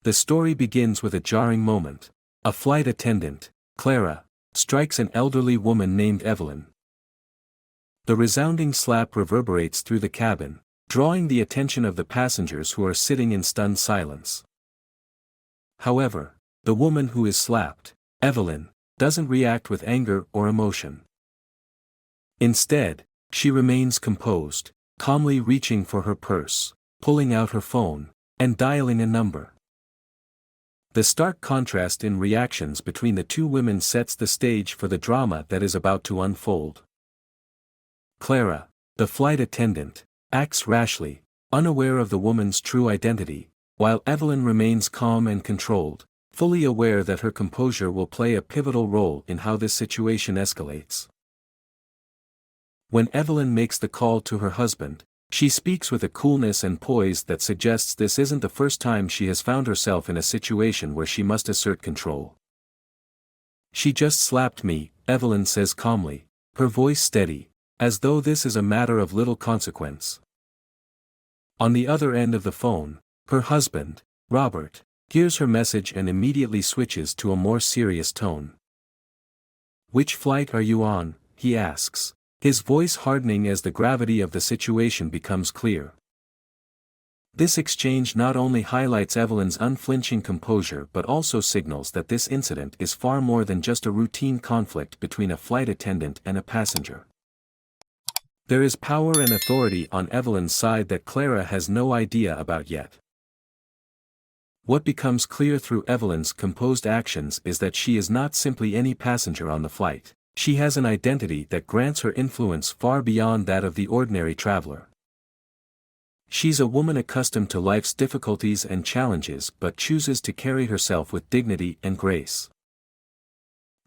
The story begins with a jarring moment. A flight attendant, Clara, strikes an elderly woman named Evelyn. The resounding slap reverberates through the cabin, drawing the attention of the passengers who are sitting in stunned silence. However, the woman who is slapped, Evelyn, doesn't react with anger or emotion. Instead, she remains composed, calmly reaching for her purse, pulling out her phone, and dialing a number. The stark contrast in reactions between the two women sets the stage for the drama that is about to unfold. Clara, the flight attendant, acts rashly, unaware of the woman's true identity, while Evelyn remains calm and controlled, fully aware that her composure will play a pivotal role in how this situation escalates. When Evelyn makes the call to her husband, she speaks with a coolness and poise that suggests this isn't the first time she has found herself in a situation where she must assert control. "She just slapped me," Evelyn says calmly, her voice steady, as though this is a matter of little consequence. On the other end of the phone, her husband, Robert, hears her message and immediately switches to a more serious tone. "Which flight are you on?" he asks, his voice hardening as the gravity of the situation becomes clear. This exchange not only highlights Evelyn's unflinching composure but also signals that this incident is far more than just a routine conflict between a flight attendant and a passenger. There is power and authority on Evelyn's side that Clara has no idea about yet. What becomes clear through Evelyn's composed actions is that she is not simply any passenger on the flight. She has an identity that grants her influence far beyond that of the ordinary traveler. She's a woman accustomed to life's difficulties and challenges but chooses to carry herself with dignity and grace.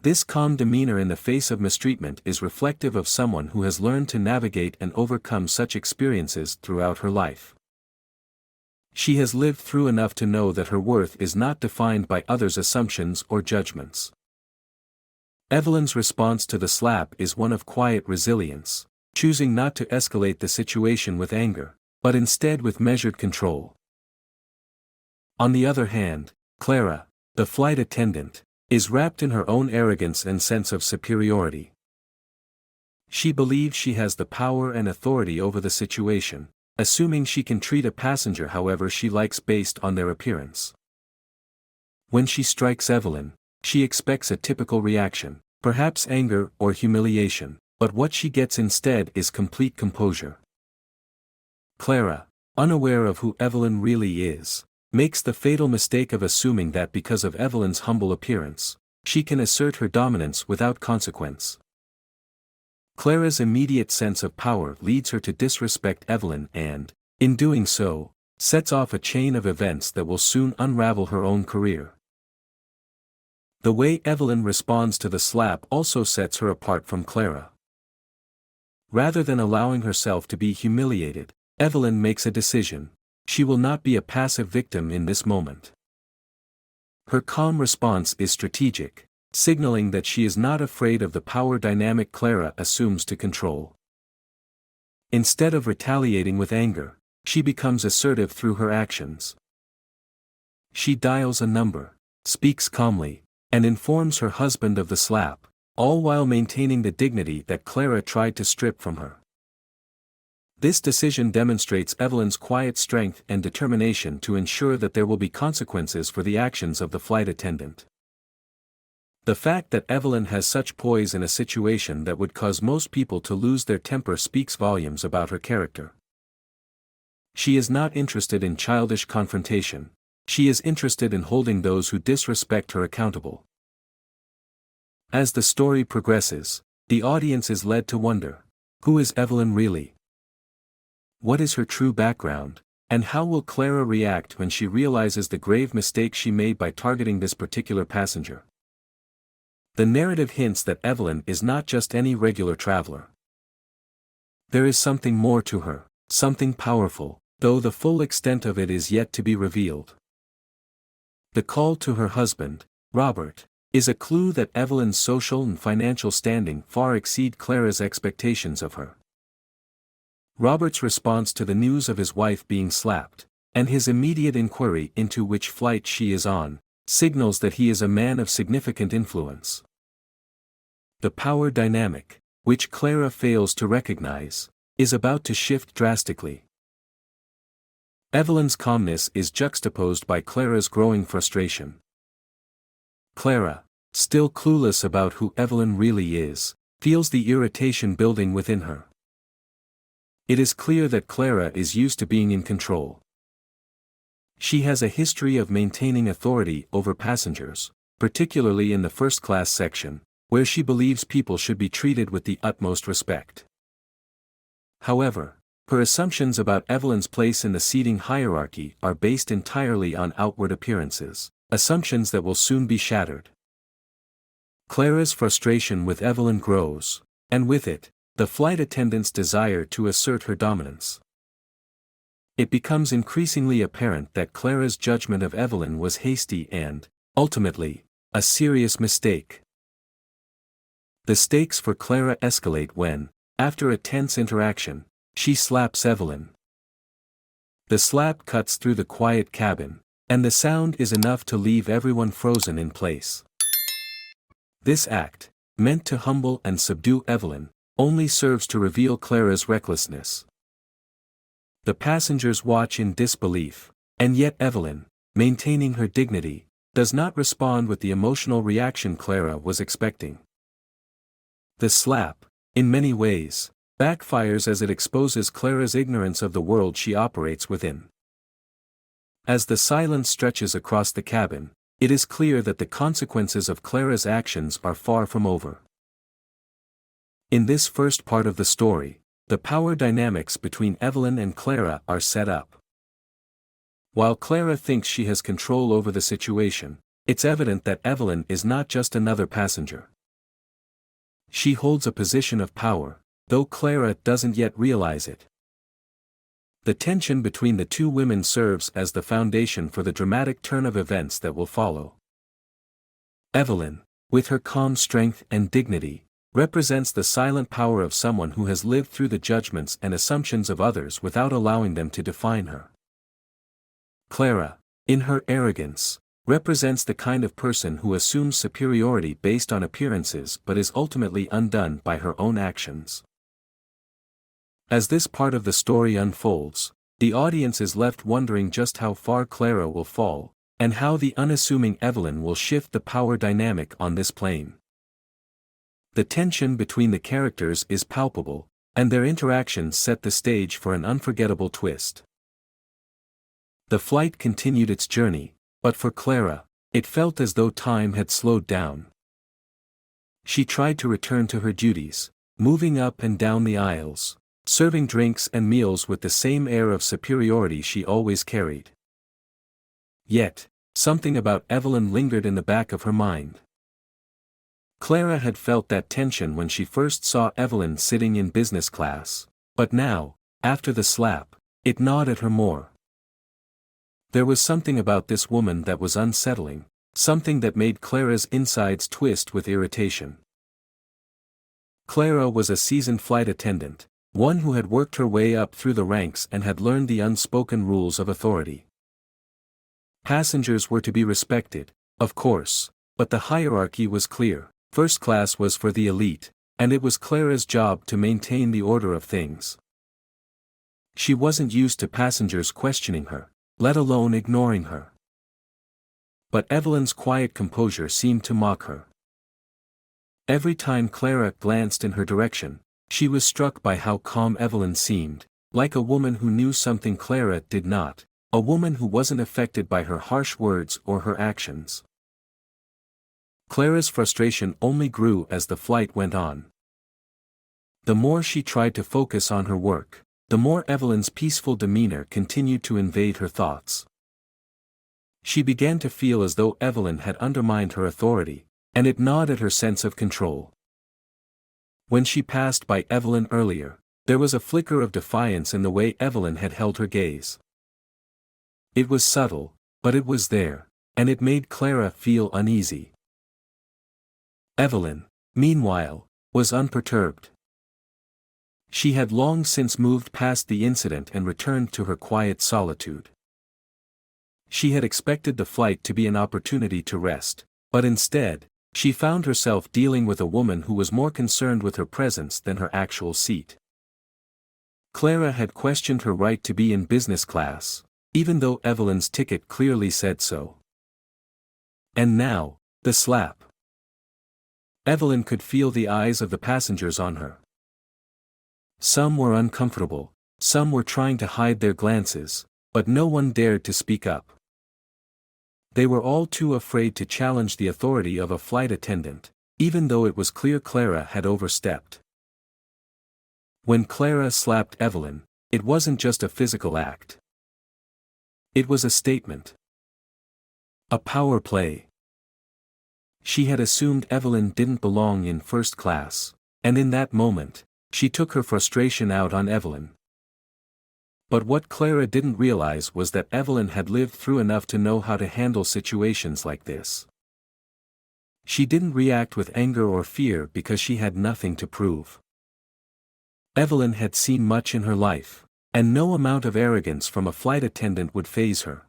This calm demeanor in the face of mistreatment is reflective of someone who has learned to navigate and overcome such experiences throughout her life. She has lived through enough to know that her worth is not defined by others' assumptions or judgments. Evelyn's response to the slap is one of quiet resilience, choosing not to escalate the situation with anger, but instead with measured control. On the other hand, Clara, the flight attendant, is wrapped in her own arrogance and sense of superiority. She believes she has the power and authority over the situation, assuming she can treat a passenger however she likes based on their appearance. When she strikes Evelyn, she expects a typical reaction, perhaps anger or humiliation, but what she gets instead is complete composure. Clara, unaware of who Evelyn really is, makes the fatal mistake of assuming that because of Evelyn's humble appearance, she can assert her dominance without consequence. Clara's immediate sense of power leads her to disrespect Evelyn and, in doing so, sets off a chain of events that will soon unravel her own career. The way Evelyn responds to the slap also sets her apart from Clara. Rather than allowing herself to be humiliated, Evelyn makes a decision: she will not be a passive victim in this moment. Her calm response is strategic, signaling that she is not afraid of the power dynamic Clara assumes to control. Instead of retaliating with anger, she becomes assertive through her actions. She dials a number, speaks calmly, and informs her husband of the slap, all while maintaining the dignity that Clara tried to strip from her. This decision demonstrates Evelyn's quiet strength and determination to ensure that there will be consequences for the actions of the flight attendant. The fact that Evelyn has such poise in a situation that would cause most people to lose their temper speaks volumes about her character. She is not interested in childish confrontation. She is interested in holding those who disrespect her accountable. As the story progresses, the audience is led to wonder, who is Evelyn really? What is her true background, and how will Clara react when she realizes the grave mistake she made by targeting this particular passenger? The narrative hints that Evelyn is not just any regular traveler. There is something more to her, something powerful, though the full extent of it is yet to be revealed. The call to her husband, Robert, is a clue that Evelyn's social and financial standing far exceed Clara's expectations of her. Robert's response to the news of his wife being slapped, and his immediate inquiry into which flight she is on, signals that he is a man of significant influence. The power dynamic, which Clara fails to recognize, is about to shift drastically. Evelyn's calmness is juxtaposed by Clara's growing frustration. Clara, still clueless about who Evelyn really is, feels the irritation building within her. It is clear that Clara is used to being in control. She has a history of maintaining authority over passengers, particularly in the first-class section, where she believes people should be treated with the utmost respect. However, her assumptions about Evelyn's place in the seating hierarchy are based entirely on outward appearances, assumptions that will soon be shattered. Clara's frustration with Evelyn grows, and with it, the flight attendant's desire to assert her dominance. It becomes increasingly apparent that Clara's judgment of Evelyn was hasty and, ultimately, a serious mistake. The stakes for Clara escalate when, after a tense interaction, she slaps Evelyn. The slap cuts through the quiet cabin, and the sound is enough to leave everyone frozen in place. This act, meant to humble and subdue Evelyn, only serves to reveal Clara's recklessness. The passengers watch in disbelief, and yet Evelyn, maintaining her dignity, does not respond with the emotional reaction Clara was expecting. The slap, in many ways, backfires as it exposes Clara's ignorance of the world she operates within. As the silence stretches across the cabin, it is clear that the consequences of Clara's actions are far from over. In this first part of the story, the power dynamics between Evelyn and Clara are set up. While Clara thinks she has control over the situation, it's evident that Evelyn is not just another passenger. She holds a position of power, though Clara doesn't yet realize it. The tension between the two women serves as the foundation for the dramatic turn of events that will follow. Evelyn, with her calm strength and dignity, represents the silent power of someone who has lived through the judgments and assumptions of others without allowing them to define her. Clara, in her arrogance, represents the kind of person who assumes superiority based on appearances but is ultimately undone by her own actions. As this part of the story unfolds, the audience is left wondering just how far Clara will fall, and how the unassuming Evelyn will shift the power dynamic on this plane. The tension between the characters is palpable, and their interactions set the stage for an unforgettable twist. The flight continued its journey, but for Clara, it felt as though time had slowed down. She tried to return to her duties, moving up and down the aisles, serving drinks and meals with the same air of superiority she always carried. Yet, something about Evelyn lingered in the back of her mind. Clara had felt that tension when she first saw Evelyn sitting in business class, but now, after the slap, it gnawed at her more. There was something about this woman that was unsettling, something that made Clara's insides twist with irritation. Clara was a seasoned flight attendant, one who had worked her way up through the ranks and had learned the unspoken rules of authority. Passengers were to be respected, of course, but the hierarchy was clear. First class was for the elite, and it was Clara's job to maintain the order of things. She wasn't used to passengers questioning her, let alone ignoring her. But Evelyn's quiet composure seemed to mock her. Every time Clara glanced in her direction, she was struck by how calm Evelyn seemed, like a woman who knew something Clara did not, a woman who wasn't affected by her harsh words or her actions. Clara's frustration only grew as the flight went on. The more she tried to focus on her work, the more Evelyn's peaceful demeanor continued to invade her thoughts. She began to feel as though Evelyn had undermined her authority, and it gnawed at her sense of control. When she passed by Evelyn earlier, there was a flicker of defiance in the way Evelyn had held her gaze. It was subtle, but it was there, and it made Clara feel uneasy. Evelyn, meanwhile, was unperturbed. She had long since moved past the incident and returned to her quiet solitude. She had expected the flight to be an opportunity to rest, but instead, she found herself dealing with a woman who was more concerned with her presence than her actual seat. Clara had questioned her right to be in business class, even though Evelyn's ticket clearly said so. And now, the slap. Evelyn could feel the eyes of the passengers on her. Some were uncomfortable, some were trying to hide their glances, but no one dared to speak up. They were all too afraid to challenge the authority of a flight attendant, even though it was clear Clara had overstepped. When Clara slapped Evelyn, it wasn't just a physical act. It was a statement. A power play. She had assumed Evelyn didn't belong in first class, and in that moment, she took her frustration out on Evelyn. But what Clara didn't realize was that Evelyn had lived through enough to know how to handle situations like this. She didn't react with anger or fear because she had nothing to prove. Evelyn had seen much in her life, and no amount of arrogance from a flight attendant would faze her.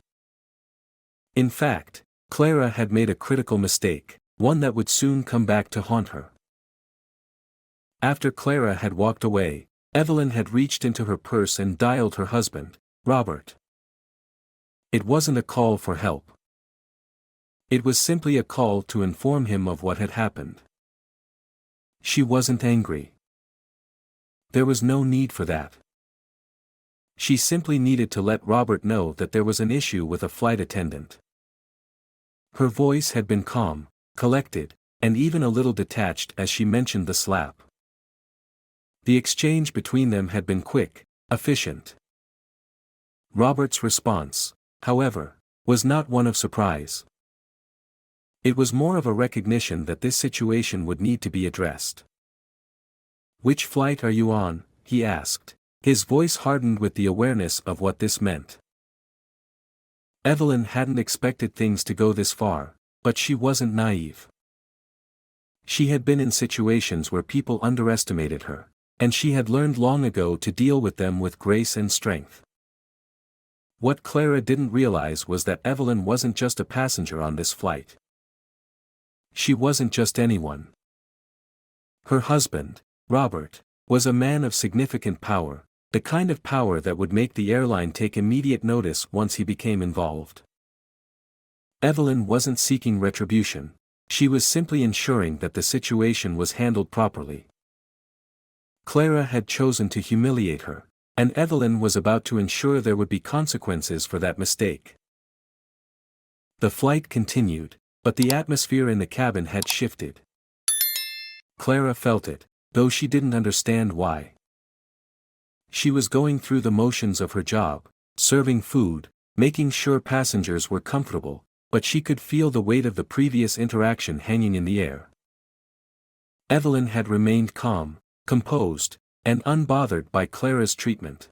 In fact, Clara had made a critical mistake, one that would soon come back to haunt her. After Clara had walked away, Evelyn had reached into her purse and dialed her husband, Robert. It wasn't a call for help. It was simply a call to inform him of what had happened. She wasn't angry. There was no need for that. She simply needed to let Robert know that there was an issue with a flight attendant. Her voice had been calm, collected, and even a little detached as she mentioned the slap. The exchange between them had been quick, efficient. Robert's response, however, was not one of surprise. It was more of a recognition that this situation would need to be addressed. "Which flight are you on?" he asked, his voice hardened with the awareness of what this meant. Evelyn hadn't expected things to go this far, but she wasn't naive. She had been in situations where people underestimated her, and she had learned long ago to deal with them with grace and strength. What Clara didn't realize was that Evelyn wasn't just a passenger on this flight. She wasn't just anyone. Her husband, Robert, was a man of significant power, the kind of power that would make the airline take immediate notice once he became involved. Evelyn wasn't seeking retribution, she was simply ensuring that the situation was handled properly. Clara had chosen to humiliate her, and Evelyn was about to ensure there would be consequences for that mistake. The flight continued, but the atmosphere in the cabin had shifted. Clara felt it, though she didn't understand why. She was going through the motions of her job, serving food, making sure passengers were comfortable, but she could feel the weight of the previous interaction hanging in the air. Evelyn had remained calm, composed, and unbothered by Clara's treatment.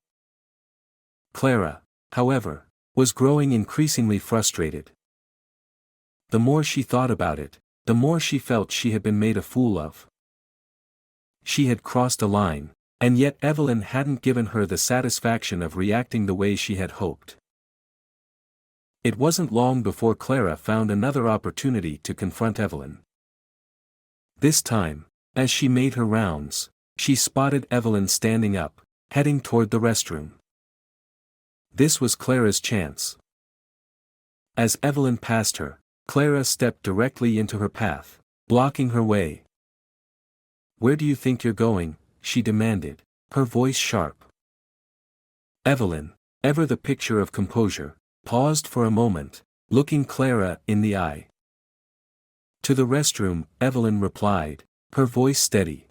Clara, however, was growing increasingly frustrated. The more she thought about it, the more she felt she had been made a fool of. She had crossed a line, and yet Evelyn hadn't given her the satisfaction of reacting the way she had hoped. It wasn't long before Clara found another opportunity to confront Evelyn. This time, as she made her rounds, she spotted Evelyn standing up, heading toward the restroom. This was Clara's chance. As Evelyn passed her, Clara stepped directly into her path, blocking her way. "Where do you think you're going?" she demanded, her voice sharp. Evelyn, ever the picture of composure, paused for a moment, looking Clara in the eye. "To the restroom," Evelyn replied, her voice steady.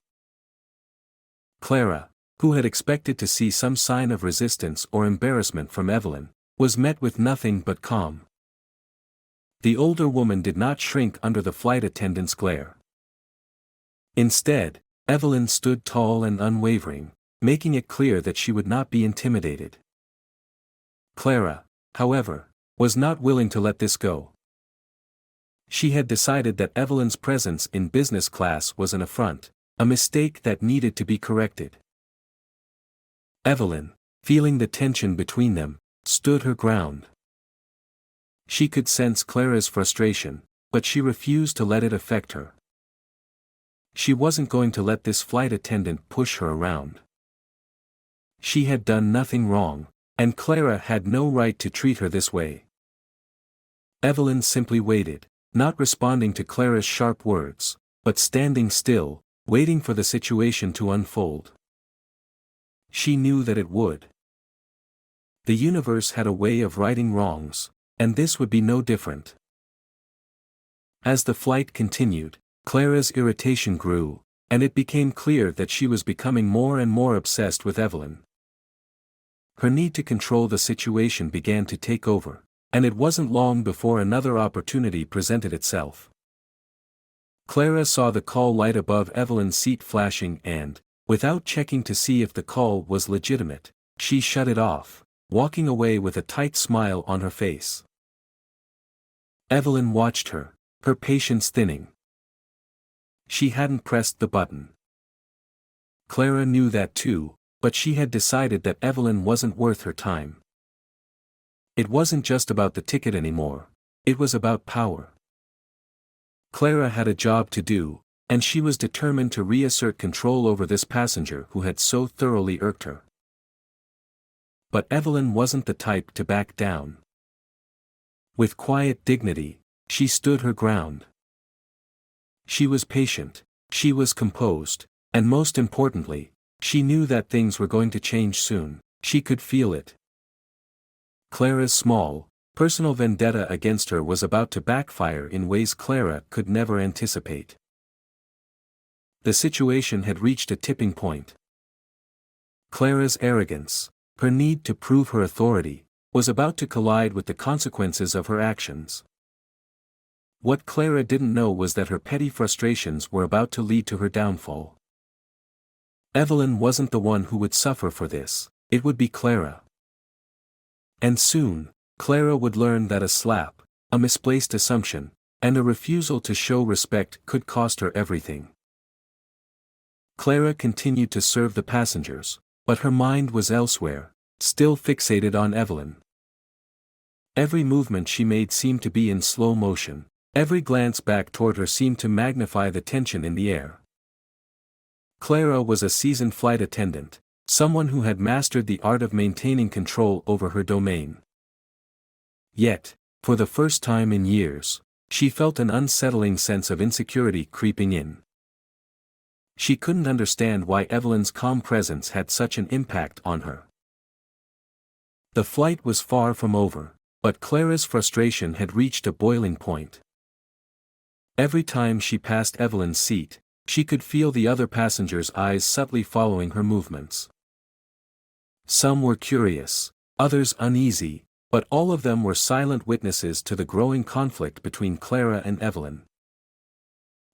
Clara, who had expected to see some sign of resistance or embarrassment from Evelyn, was met with nothing but calm. The older woman did not shrink under the flight attendant's glare. Instead, Evelyn stood tall and unwavering, making it clear that she would not be intimidated. Clara, however, was not willing to let this go. She had decided that Evelyn's presence in business class was an affront, a mistake that needed to be corrected. Evelyn, feeling the tension between them, stood her ground. She could sense Clara's frustration, but she refused to let it affect her. She wasn't going to let this flight attendant push her around. She had done nothing wrong, and Clara had no right to treat her this way. Evelyn simply waited, not responding to Clara's sharp words, but standing still, waiting for the situation to unfold. She knew that it would. The universe had a way of righting wrongs, and this would be no different. As the flight continued, Clara's irritation grew, and it became clear that she was becoming more and more obsessed with Evelyn. Her need to control the situation began to take over, and it wasn't long before another opportunity presented itself. Clara saw the call light above Evelyn's seat flashing and, without checking to see if the call was legitimate, she shut it off, walking away with a tight smile on her face. Evelyn watched her, her patience thinning. She hadn't pressed the button. Clara knew that too, but she had decided that Evelyn wasn't worth her time. It wasn't just about the ticket anymore, it was about power. Clara had a job to do, and she was determined to reassert control over this passenger who had so thoroughly irked her. But Evelyn wasn't the type to back down. With quiet dignity, she stood her ground. She was patient, she was composed, and most importantly, she knew that things were going to change soon. She could feel it. Clara's small, personal vendetta against her was about to backfire in ways Clara could never anticipate. The situation had reached a tipping point. Clara's arrogance, her need to prove her authority, was about to collide with the consequences of her actions. What Clara didn't know was that her petty frustrations were about to lead to her downfall. Evelyn wasn't the one who would suffer for this, it would be Clara. And soon, Clara would learn that a slap, a misplaced assumption, and a refusal to show respect could cost her everything. Clara continued to serve the passengers, but her mind was elsewhere, still fixated on Evelyn. Every movement she made seemed to be in slow motion, every glance back toward her seemed to magnify the tension in the air. Clara was a seasoned flight attendant, someone who had mastered the art of maintaining control over her domain. Yet, for the first time in years, she felt an unsettling sense of insecurity creeping in. She couldn't understand why Evelyn's calm presence had such an impact on her. The flight was far from over, but Clara's frustration had reached a boiling point. Every time she passed Evelyn's seat, she could feel the other passengers' eyes subtly following her movements. Some were curious, others uneasy, but all of them were silent witnesses to the growing conflict between Clara and Evelyn.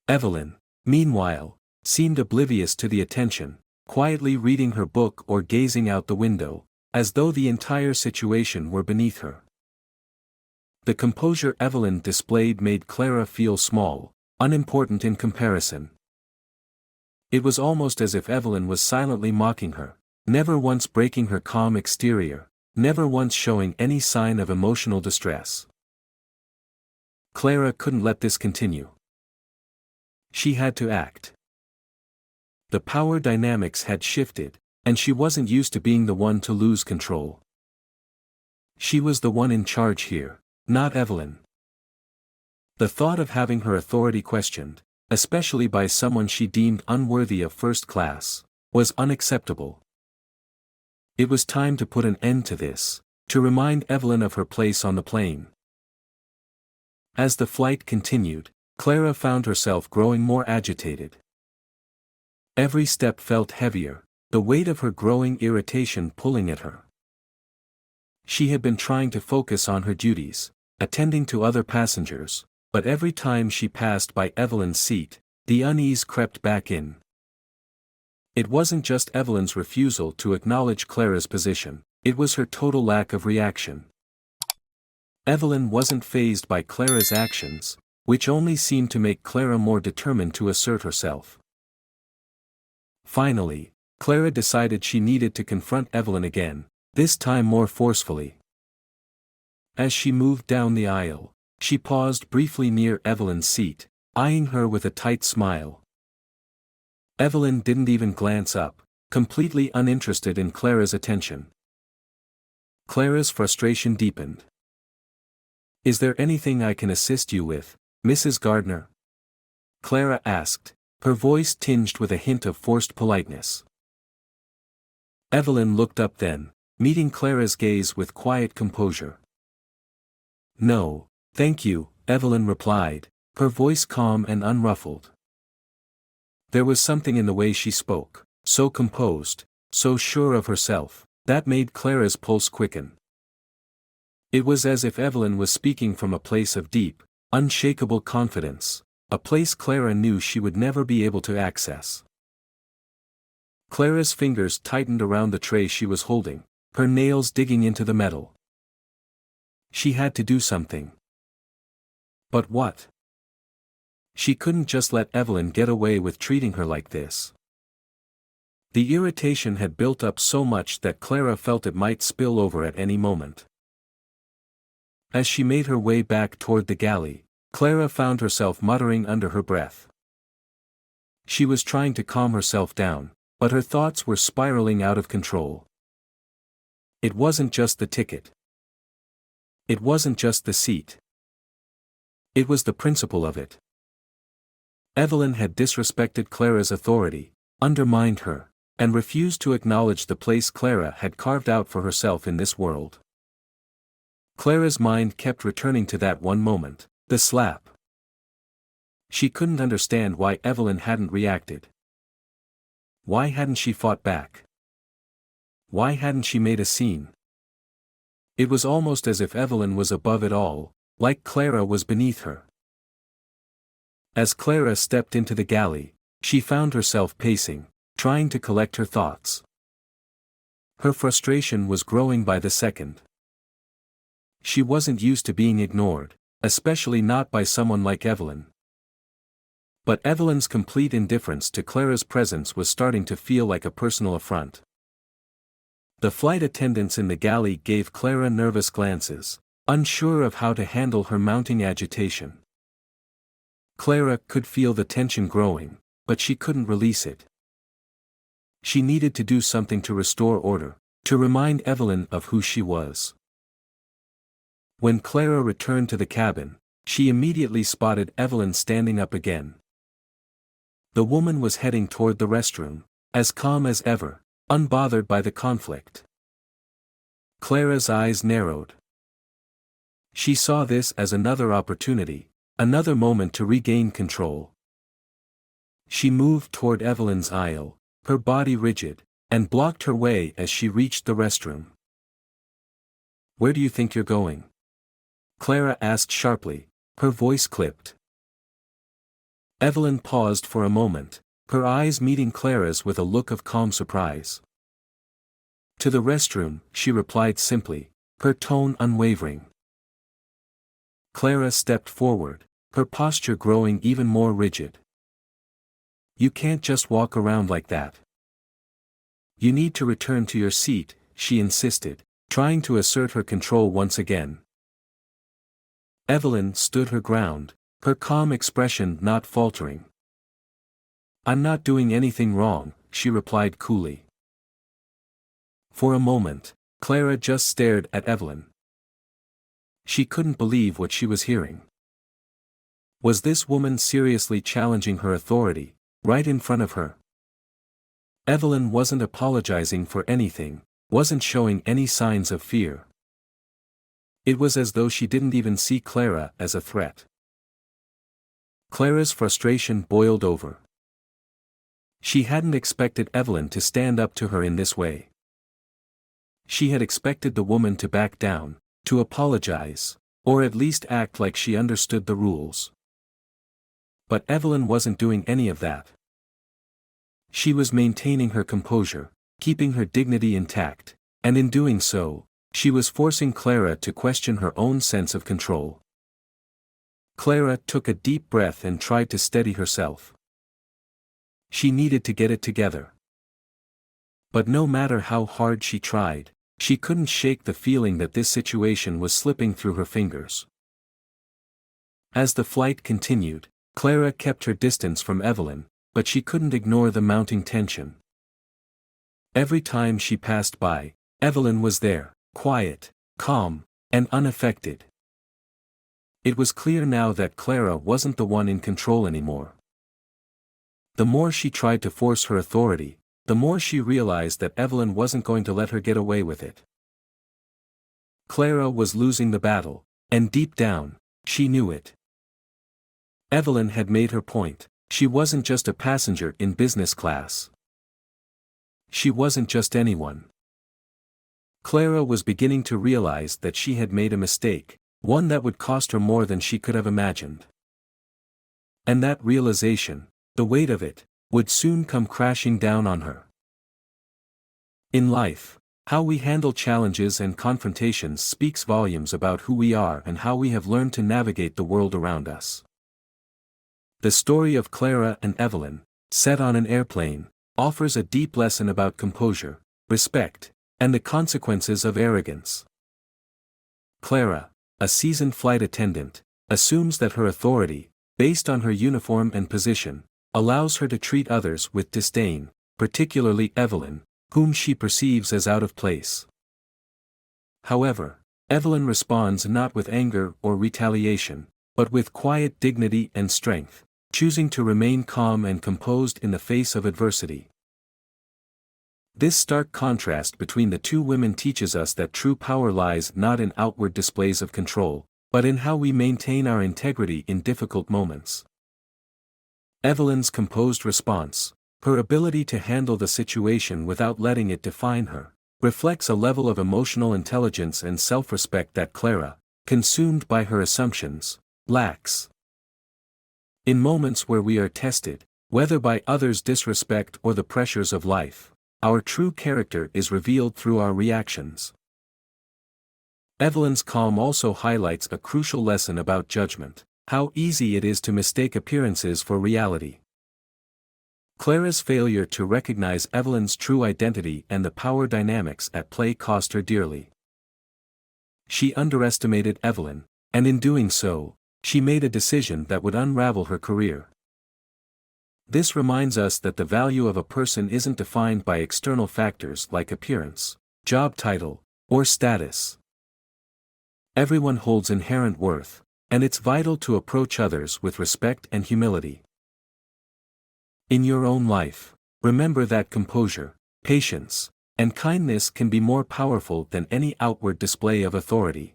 Evelyn, meanwhile, seemed oblivious to the attention, quietly reading her book or gazing out the window, as though the entire situation were beneath her. The composure Evelyn displayed made Clara feel small, unimportant in comparison. It was almost as if Evelyn was silently mocking her, never once breaking her calm exterior, never once showing any sign of emotional distress. Clara couldn't let this continue. She had to act. The power dynamics had shifted, and she wasn't used to being the one to lose control. She was the one in charge here, not Evelyn. The thought of having her authority questioned, especially by someone she deemed unworthy of first class, was unacceptable. It was time to put an end to this, to remind Evelyn of her place on the plane. As the flight continued, Clara found herself growing more agitated. Every step felt heavier, the weight of her growing irritation pulling at her. She had been trying to focus on her duties, attending to other passengers, but every time she passed by Evelyn's seat, the unease crept back in. It wasn't just Evelyn's refusal to acknowledge Clara's position, it was her total lack of reaction. Evelyn wasn't fazed by Clara's actions, which only seemed to make Clara more determined to assert herself. Finally, Clara decided she needed to confront Evelyn again, this time more forcefully. As she moved down the aisle, she paused briefly near Evelyn's seat, eyeing her with a tight smile. Evelyn didn't even glance up, completely uninterested in Clara's attention. Clara's frustration deepened. "Is there anything I can assist you with, Mrs. Gardner?" Clara asked, her voice tinged with a hint of forced politeness. Evelyn looked up then, meeting Clara's gaze with quiet composure. "No, thank you," Evelyn replied, her voice calm and unruffled. There was something in the way she spoke, so composed, so sure of herself, that made Clara's pulse quicken. It was as if Evelyn was speaking from a place of deep, unshakable confidence, a place Clara knew she would never be able to access. Clara's fingers tightened around the tray she was holding, her nails digging into the metal. She had to do something. But what? She couldn't just let Evelyn get away with treating her like this. The irritation had built up so much that Clara felt it might spill over at any moment. As she made her way back toward the galley, Clara found herself muttering under her breath. She was trying to calm herself down, but her thoughts were spiraling out of control. It wasn't just the ticket. It wasn't just the seat. It was the principle of it. Evelyn had disrespected Clara's authority, undermined her, and refused to acknowledge the place Clara had carved out for herself in this world. Clara's mind kept returning to that one moment, the slap. She couldn't understand why Evelyn hadn't reacted. Why hadn't she fought back? Why hadn't she made a scene? It was almost as if Evelyn was above it all, like Clara was beneath her. As Clara stepped into the galley, she found herself pacing, trying to collect her thoughts. Her frustration was growing by the second. She wasn't used to being ignored, especially not by someone like Evelyn. But Evelyn's complete indifference to Clara's presence was starting to feel like a personal affront. The flight attendants in the galley gave Clara nervous glances, unsure of how to handle her mounting agitation. Clara could feel the tension growing, but she couldn't release it. She needed to do something to restore order, to remind Evelyn of who she was. When Clara returned to the cabin, she immediately spotted Evelyn standing up again. The woman was heading toward the restroom, as calm as ever, unbothered by the conflict. Clara's eyes narrowed. She saw this as another opportunity, another moment to regain control. She moved toward Evelyn's aisle, her body rigid, and blocked her way as she reached the restroom. "Where do you think you're going?" Clara asked sharply, her voice clipped. Evelyn paused for a moment, her eyes meeting Clara's with a look of calm surprise. "To the restroom," she replied simply, her tone unwavering. Clara stepped forward, her posture growing even more rigid. "You can't just walk around like that. You need to return to your seat," she insisted, trying to assert her control once again. Evelyn stood her ground, her calm expression not faltering. "I'm not doing anything wrong," she replied coolly. For a moment, Clara just stared at Evelyn. She couldn't believe what she was hearing. Was this woman seriously challenging her authority, right in front of her? Evelyn wasn't apologizing for anything, wasn't showing any signs of fear. It was as though she didn't even see Clara as a threat. Clara's frustration boiled over. She hadn't expected Evelyn to stand up to her in this way. She had expected the woman to back down, to apologize, or at least act like she understood the rules. But Evelyn wasn't doing any of that. She was maintaining her composure, keeping her dignity intact, and in doing so, she was forcing Clara to question her own sense of control. Clara took a deep breath and tried to steady herself. She needed to get it together. But no matter how hard she tried, she couldn't shake the feeling that this situation was slipping through her fingers. As the flight continued, Clara kept her distance from Evelyn, but she couldn't ignore the mounting tension. Every time she passed by, Evelyn was there, quiet, calm, and unaffected. It was clear now that Clara wasn't the one in control anymore. The more she tried to force her authority, the more she realized that Evelyn wasn't going to let her get away with it. Clara was losing the battle, and deep down, she knew it. Evelyn had made her point. She wasn't just a passenger in business class. She wasn't just anyone. Clara was beginning to realize that she had made a mistake, one that would cost her more than she could have imagined. And that realization, the weight of it, would soon come crashing down on her. In life, how we handle challenges and confrontations speaks volumes about who we are and how we have learned to navigate the world around us. The story of Clara and Evelyn, set on an airplane, offers a deep lesson about composure, respect, and the consequences of arrogance. Clara, a seasoned flight attendant, assumes that her authority, based on her uniform and position, allows her to treat others with disdain, particularly Evelyn, whom she perceives as out of place. However, Evelyn responds not with anger or retaliation, but with quiet dignity and strength, choosing to remain calm and composed in the face of adversity. This stark contrast between the two women teaches us that true power lies not in outward displays of control, but in how we maintain our integrity in difficult moments. Evelyn's composed response, her ability to handle the situation without letting it define her, reflects a level of emotional intelligence and self-respect that Clara, consumed by her assumptions, lacks. In moments where we are tested, whether by others' disrespect or the pressures of life, our true character is revealed through our reactions. Evelyn's calm also highlights a crucial lesson about judgment, how easy it is to mistake appearances for reality. Clara's failure to recognize Evelyn's true identity and the power dynamics at play cost her dearly. She underestimated Evelyn, and in doing so, she made a decision that would unravel her career. This reminds us that the value of a person isn't defined by external factors like appearance, job title, or status. Everyone holds inherent worth, and it's vital to approach others with respect and humility. In your own life, remember that composure, patience, and kindness can be more powerful than any outward display of authority.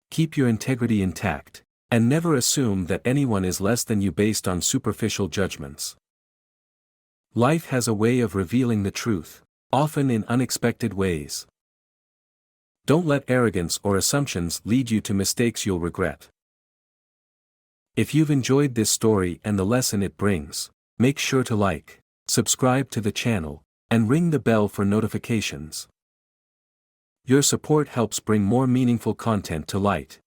Keep your integrity intact, and never assume that anyone is less than you based on superficial judgments. Life has a way of revealing the truth, often in unexpected ways. Don't let arrogance or assumptions lead you to mistakes you'll regret. If you've enjoyed this story and the lesson it brings, make sure to like, subscribe to the channel, and ring the bell for notifications. Your support helps bring more meaningful content to light.